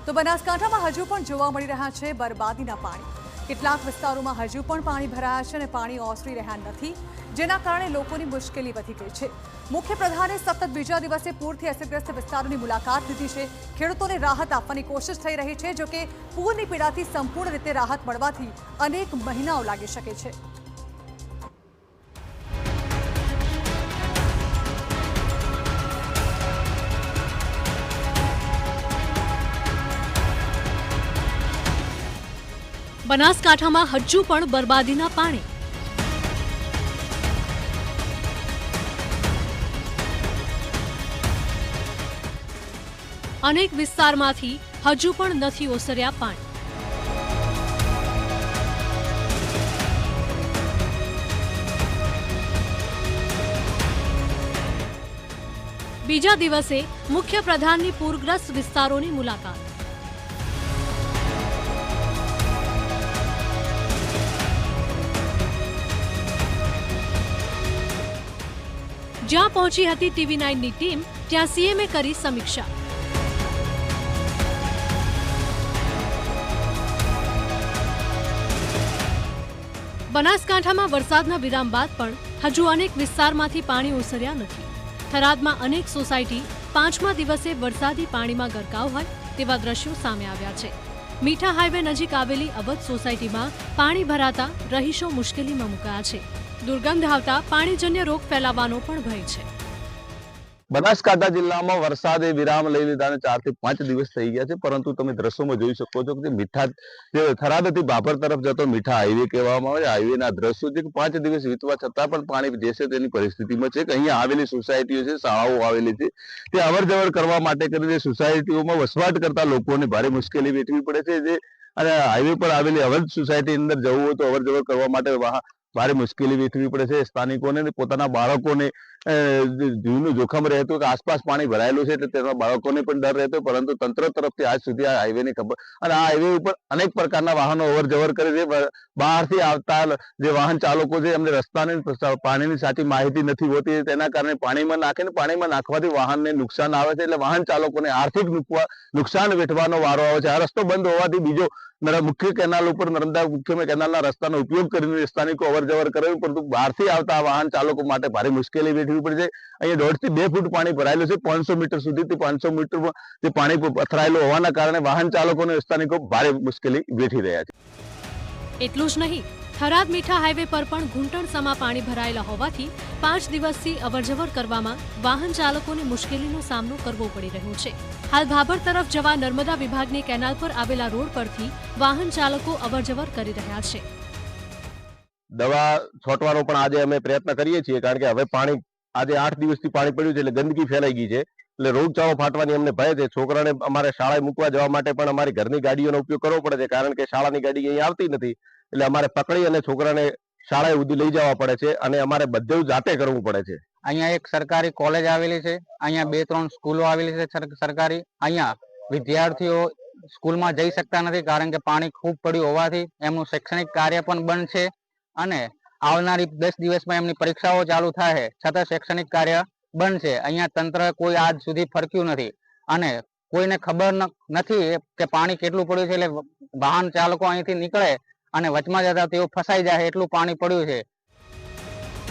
તો બનાસકાંઠામાં હજુ પણ જોવા મળી રહ્યા છે બરબાદીના પાણી। કેટલાક વિસ્તારોમાં હજુ પણ પાણી ભરાયા છે અને પાણી ઓસરી રહ્યા નથી, જેના કારણે લોકોની મુશ્કેલી વધી ગઈ છે। મુખ્ય પ્રધાને સતત બીજા દિવસે પૂરથી અસરગ્રસ્ત વિસ્તારોની મુલાકાત લીધી છે। ખેડૂતોને રાહત આપવાની કોશિશ થઈ રહી છે, જો કે પૂરની પીડાથી સંપૂર્ણ રીતે રાહત મળવાથી અનેક મહિનાઓ લાગી શકે છે। બનાસકાંઠામાં હજુ પણ બરબાદીના પાણી। અનેક વિસ્તારમાંથી હજુ પણ નથી ઓસર્યા પાણી। બીજા દિવસે મુખ્ય પ્રધાનની પૂરગ્રસ્ત વિસ્તારોની મુલાકાત। જ્યાં પહોંચી હતી TV9ની ટીમ, ત્યાં સીએમએ કરી સમીક્ષા। બનાસકાંઠામાં વરસાદના વિરામ બાદ પણ હજુ અનેક વિસ્તારમાંથી પાણી ઓસર્યા નથી। થરાદમાં અનેક સોસાયટી પાંચમા દિવસે વરસાદી પાણીમાં ગરકાવ હોય તેવા દ્રશ્યો સામે આવ્યા છે। મીઠા હાઈવે નજીક આવેલી અવધ સોસાયટીમાં પાણી ભરાતા રહીશો મુશ્કેલીમાં મુકાયા છે। દુર્ગંધ આવતા પાણીજન્ય રોગ ફેલાવાનો પણ ભય છે। બનાસકાંઠા જિલ્લામાં વરસાદે વિરામ લઈ લીધાને 4 થી 5 દિવસ થઈ ગયા છે, પરંતુ તમે દ્રશ્યોમાં જોઈ શકો છો કે મીઠા જે થરાદથી બાબર તરફ જતો મીઠા હાઈવે કહેવામાં આવે છે, હાઈવેના દ્રશ્યો છે કે 5 દિવસ વીતવા છતાં પણ પાણી જે છે તેની પરિસ્થિતિમાં છે કે અહીંયા આવેલી સોસાયટીઓ છે, શાળાઓ આવેલી છે, તે અવર જવર કરવા માટે કરીને સોસાયટીઓમાં વસવાટ કરતા લોકોને ભારે મુશ્કેલી વેઠવી પડે છે। જે અને હાઈવે પર આવેલી અવધ સોસાયટી અંદર જવું હોય તો અવર જવર કરવા માટે ભારે મુશ્કેલી વેઠવી પડે છે। સ્થાનિકોને પોતાના બાળકોને જીવનું જોખમ રહેતું કે આસપાસ પાણી ભરાયેલું છે એટલે તેના બાળકોને પણ ડર રહેતો, પરંતુ તંત્ર તરફથી આજ સુધી આ હાઈવેની ખબર અને આ હાઈવે ઉપર અનેક પ્રકારના વાહનો અવર જવર કરે છે। બહારથી આવતા જે વાહન ચાલકો છે એમને રસ્તાની પાણીની સાચી માહિતી નથી હોતી, તેના કારણે પાણીમાં નાખે ને પાણીમાં નાખવાથી વાહનને નુકસાન આવે છે, એટલે વાહન ચાલકોને આર્થિક નુકસાન વેઠવાનો વારો આવે છે। આ રસ્તો બંધ હોવાથી બીજો મુખ્ય કેનાલ ઉપર નર્મદા મુખ્ય કેનાલના રસ્તાનો ઉપયોગ કરીને સ્થાનિકો અવર જવર કરે, પરંતુ બહારથી આવતા વાહન ચાલકો માટે ભારે મુશ્કેલી વેઠવી પડે છે। અહીંયા 1.5 થી 2 ફૂટ પાણી ભરાયેલું છે। 500 મીટર સુધીથી 500 મીટરમાં જે પાણી પથરાયેલું હોવાના કારણે વાહન ચાલકો અને સ્થાનિકો ભારે મુશ્કેલી વેઠી રહ્યા છે। એટલું જ નહીં, થરાદ મીઠા હાઈવે પર પણ ઘૂંટણસમા પાણી ભરાયેલા હોવાથી 5 દિવસથી અવરજવર કરવામાં વાહન ચાલકોને મુશ્કેલીનો સામનો કરવો પડી રહ્યો છે। હાલ ભાભર તરફ જવા નર્મદા વિભાગની કેનાલ પર આવેલા રોડ પરથી વાહન ચાલકો અવરજવર કરી રહ્યા છે। દવા છોટવાનો પણ આજે અમે પ્રયત્ન કરીએ છીએ, કારણ કે હવે પાણી આજે 8 દિવસથી પાણી પડ્યું છે એટલે ગંદકી ફેલાઈ ગઈ છે, એટલે રોગચાળો ફાટવાની અમને ભય છે। છોકરાને અમારે શાળાએ મૂકવા જવા માટે પણ અમારી ઘરની ગાડીઓનો ઉપયોગ કરવો પડે છે, કારણ કે શાળાની ગાડી અહીં આવતી નથી, એટલે અમારે પકડી અને છોકરાને શાળાએ સુધી લઈ જવા પડે છે અને અમારે બધું જાતે કરવું પડે છે। અહીંયા એક સરકારી કોલેજ આવેલી છે, અહીંયા 2-3 સ્કૂલો આવેલી છે સરકારી। અહીંયા વિદ્યાર્થીઓ સ્કૂલમાં જઈ શકતા નથી, કારણ કે પાણી ખૂબ પડ્યું હોવાથી એમનું શૈક્ષણિક કાર્ય પણ બંધ છે અને આવનારી 10 દિવસમાં એમની પરીક્ષાઓ ચાલુ થાય છતાં શૈક્ષણિક કાર્ય બંધ છે। અહીંયા તંત્ર કોઈ આજ સુધી ફરક્યું નથી અને કોઈને ખબર નથી કે પાણી કેટલું પડ્યું છે, એટલે વાહન ચાલકો અહીંથી નીકળે અને વચમાં જતા તેઓ ફસાઈ જાય એટલું પાણી પડ્યું છે।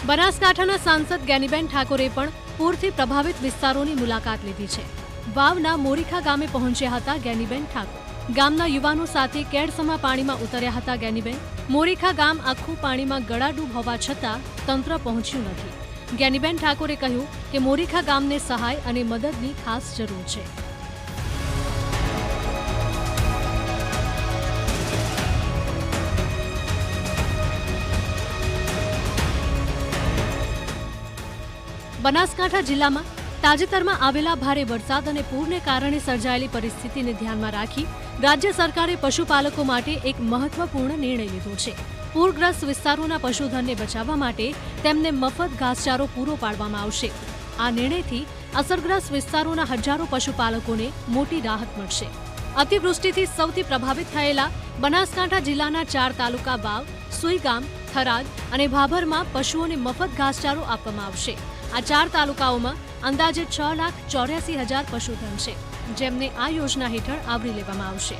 બનાસકાંઠાના સાંસદ જ્ઞાનીબેન ઠાકોરે પણ પૂરથી પ્રભાવિત વિસ્તારોની મુલાકાત લીધી છે। વાવના મોરીખા ગામે પહોંચ્યા હતા જ્ઞાનીબેન ઠાકોર। ગામના યુવાનો સાથે કેડસમા પાણીમાં ઉતર્યા હતા જ્ઞાનીબેન। મોરીખા ગામ આખું પાણીમાં ગળાડૂબ હોવા છતાં તંત્ર પહોંચ્યું નથી। જ્ઞાનીબેન ઠાકોરે કહ્યું કે મોરીખા ગામને સહાય અને મદદની ખાસ જરૂર છે। બનાસકાંઠા જિલ્લામાં તાજેતરમાં આવેલા ભારે વરસાદ અને પૂરને કારણે સર્જાયેલી પરિસ્થિતિને ધ્યાનમાં રાખી રાજ્ય સરકારે પશુપાલકો માટે એક મહત્વપૂર્ણ નિર્ણય લીધો છે। પૂરગ્રસ્ત વિસ્તારોના પશુધનને બચાવવા માટે તેમને મફત ઘાસચારો પૂરો પાડવામાં આવશે। આ નિર્ણયથી અસરગ્રસ્ત વિસ્તારોના હજારો પશુપાલકોને મોટી રાહત મળશે। અતિવૃષ્ટિથી સૌથી પ્રભાવિત થયેલા બનાસકાંઠા જિલ્લાના 4 તાલુકા વાવ, સુઈગામ, થરાદ અને ભાભરમાં પશુઓને મફત ઘાસચારો આપવામાં આવશે। આ 4 તાલુકાઓમાં અંદાજે 6,84,000 પશુધન છે। જેમને આ યોજના હેઠળ આવરી લેવામાં આવશે.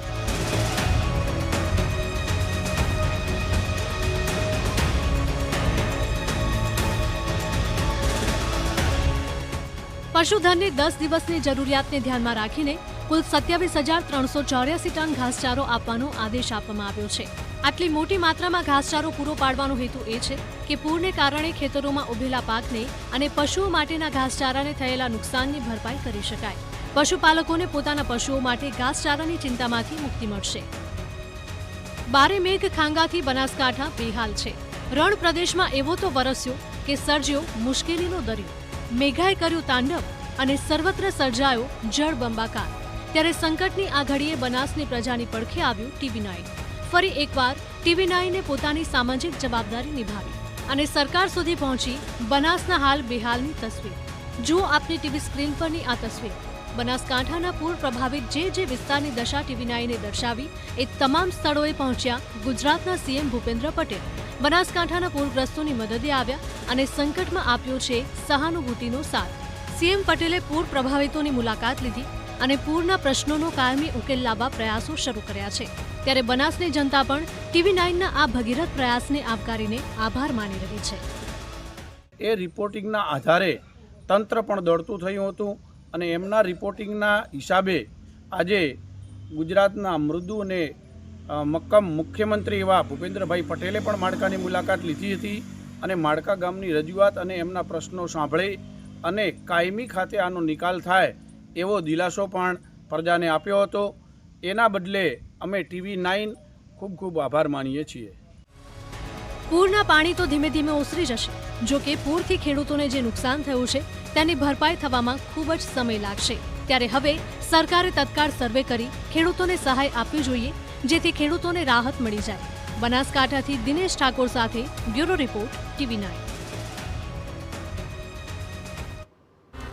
પશુધનને 10 દિવસની જરૂરિયાતને ધ્યાનમાં રાખીને કુલ 27,384 ટન ઘાસચારો આપવાનો આદેશ આપવામાં આવ્યો છે. આટલી મોટી માત્રામાં ઘાસચારો પૂરો પાડવાનો હેતુ એ છે કે પૂરને કારણે ખેતરોમાં ઉભેલા પાકને અને પશુઓ માટેના ઘાસચારાને થયેલા નુકસાનની ભરપાઈ કરી શકાય. પશુપાલકોને પોતાના પશુઓ માટે ઘાસચારાની ચિંતામાંથી મુક્તિ મળશે. બારે મેઘ ખાંગાથી બનાસકાંઠા બેહાલ છે. રણ પ્રદેશમાં એવો તો વરસ્યો કે સર્જ્યો મુશ્કેલીનો દરિયો. મેઘાએ કર્યું તાંડવ અને સર્વત્ર સર્જાયો જળબંબાકાર. ત્યારે સંકટની આ ઘડીએ બનાસની પ્રજાની પડખે આવ્યું TV9. ફરી એકવાર TV9એ પોતાની સામાજિક જવાબદારી નિભાવી અને સરકાર સુધી પહોંચી બનાસના હાલ બેહાલની તસવીર. જુઓ આપની ટીવી સ્ક્રીન પરની આ તસવીર. બનાસકાંઠાના પૂર પ્રભાવિત જે વિસ્તારની દશા TV9એ દર્શાવી એ તમામ સ્થળોએ પહોંચ્યા ગુજરાતના CM ભૂપેન્દ્ર પટેલ. બનાસકાંઠાના પૂરગ્રસ્તોની મદદે આવ્યા અને સંકટમાં આપ્યો છે સહાનુભૂતિનો સાથ. CM પટેલે પૂર પ્રભાવિતોની મુલાકાત લીધી અને પૂરના પ્રશ્નોનો કાયમી ઉકેલ લાવવા પ્રયાસો શરૂ કર્યા છે. ત્યારે બનાસની જનતા પણ TV9ના આ ભગીરથ પ્રયાસને આવકારીને આભાર માની રહી છે. એ રિપોર્ટિંગના આધારે તંત્ર પણ દોડતું થયું હતું અને એમના રિપોર્ટિંગના હિસાબે આજે ગુજરાતના મૃદુ અને મક્કમ મુખ્યમંત્રી એવા ભૂપેન્દ્રભાઈ પટેલે પણ માળકાની મુલાકાત લીધી હતી અને માળકા ગામની રજૂઆત અને એમના પ્રશ્નો સાંભળી અને કાયમી ખાતે આનો નિકાલ થાય એવો દિલાસો પણ પ્રજાને આપ્યો હતો. એના બદલે અમે TV9 ખૂબ ખૂબ આભાર માનીએ છીએ. પૂરના પાણી તો ધીમે ધીમે ઓસરી જશે. જો કે પૂરથી ખેડૂતોને જે નુકસાન થયું છે તેની ભરપાઈ થવામાં ખૂબ જ સમય લાગશે. ત્યારે હવે સરકારે તત્કાળ સર્વે કરી ખેડૂતોને સહાય આપવી જોઈએ, જેથી ખેડૂતોને રાહત મળી જાય. બનાસકાંઠાથી દિનેશ ઠાકોર સાથે બ્યુરો રિપોર્ટ TV9.